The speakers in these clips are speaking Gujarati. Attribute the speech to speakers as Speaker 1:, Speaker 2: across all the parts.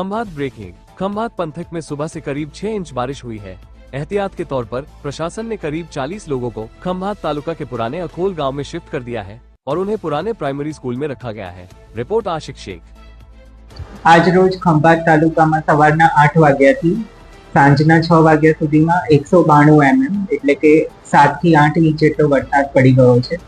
Speaker 1: खंभात ब्रेकिंग। खंभात पंथक में सुबह से करीब 6 इंच बारिश हुई है। एहतियात के तौर पर प्रशासन ने करीब 40 लोगों को खंभात तालुका के पुराने अखोल गांव में शिफ्ट कर दिया है और उन्हें पुराने प्राइमरी स्कूल में रखा गया है। रिपोर्ट आशिक शेख।
Speaker 2: आज रोज खंभात तालुकाમાં સવારના 8 વાગ્યાથી સાંજના 6 વાગ્યા સુધીમાં 192 mm એટલે કે 7 થી 8 ઇંચ જેટલો વરસાદ પડી ગયો છે।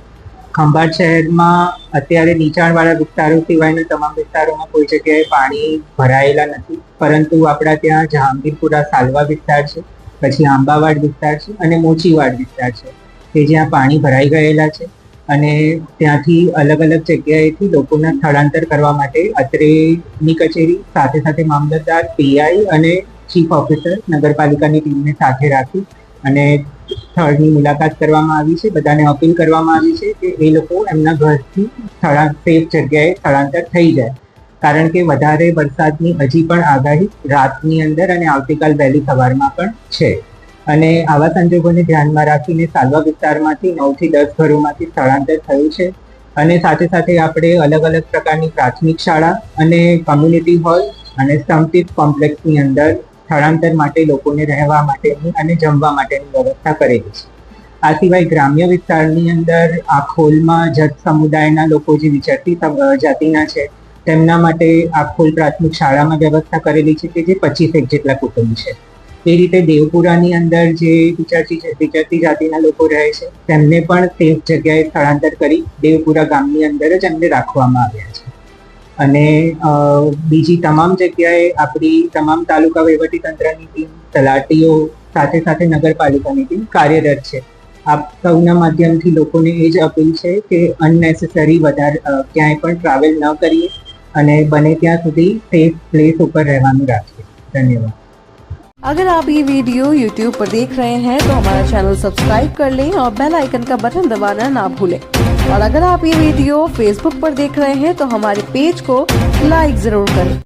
Speaker 2: ખંભાત શહેરમાં અત્યારે નીચાણવાળા વિસ્તારો સિવાયના તમામ વિસ્તારોમાં કોઈ જગ્યાએ પાણી ભરાયેલા નથી, પરંતુ આપણા ત્યાં જહાંગીરપુરા સાલવા વિસ્તાર છે, પછી આંબાવાડ વિસ્તાર છે અને મોચીવાડ વિસ્તાર છે કે જ્યાં પાણી ભરાઈ ગયેલા છે અને ત્યાંથી અલગ અલગ જગ્યાએથી લોકોના સ્થળાંતર કરવા માટે અત્રેની કચેરી સાથે સાથે મામલતદાર, પીઆઈ અને ચીફ ઓફિસર નગરપાલિકાની ટીમને સાથે રાખી અને સ્થળની મુલાકાત કરવામાં આવી છે। બધાને અપીલ કરવામાં આવી છે કે એ લોકો એમના ઘરથી સેફ જગ્યાએ સ્થળાંતર થઈ જાય, કારણ કે વધારે વરસાદની હજી પણ આગાહી રાતની અંદર અને આવતીકાલ વહેલી સવારમાં પણ છે અને આવા સંજોગોને ધ્યાનમાં રાખીને સાલવા વિસ્તારમાંથી 9 થી 10 ઘરોમાંથી સ્થળાંતર થયું છે અને સાથે સાથે આપણે અલગ અલગ પ્રકારની પ્રાથમિક શાળા અને કમ્યુનિટી હોલ અને સ્ટમ્પટીપ કોમ્પ્લેક્સની અંદર સ્થળાંતર માટે લોકોને રહેવા માટેની અને જમવા માટેની વ્યવસ્થા કરેલી છે। આ સિવાય ગ્રામ્ય વિસ્તારની અંદર આખોલમાં જત સમુદાયના લોકો જે વિચરતી જાતિના છે તેમના માટે આખોલ પ્રાથમિક શાળામાં વ્યવસ્થા કરેલી છે કે જે 25 જેટલા કુટુંબ છે। એ રીતે દેવપુરાની અંદર જે વિચરતી જાતિના લોકો રહે છે તેમને પણ સેફ જગ્યાએ સ્થળાંતર કરી દેવપુરા ગામની અંદર જ એમને રાખવામાં આવ્યા છે અને બીજી તમામ જગ્યાએ આપણી તમામ તાલુકા વહીવટીતંત્રની ટીમ, તલાટીઓ સાથે સાથે નગરપાલિકાની ટીમ કાર્યરત છે। આપ સૌના માધ્યમથી લોકોને એ જ અપીલ છે કે અનનેસેસરી વધારે ક્યાંય પણ ટ્રાવેલ ન કરીએ અને બને ત્યાં સુધી સેફ प्लेस ઉપર રહેવાનું રાખીએ। ધન્યવાદ।
Speaker 3: अगर आप ये वीडियो YouTube पर देख रहे हैं तो हमारा चैनल सब्सक्राइब कर लें और बेल आइकन का बटन दबाना ना भूलें। और अगर आप ये वीडियो Facebook पर देख रहे हैं तो हमारे पेज को लाइक जरूर करें।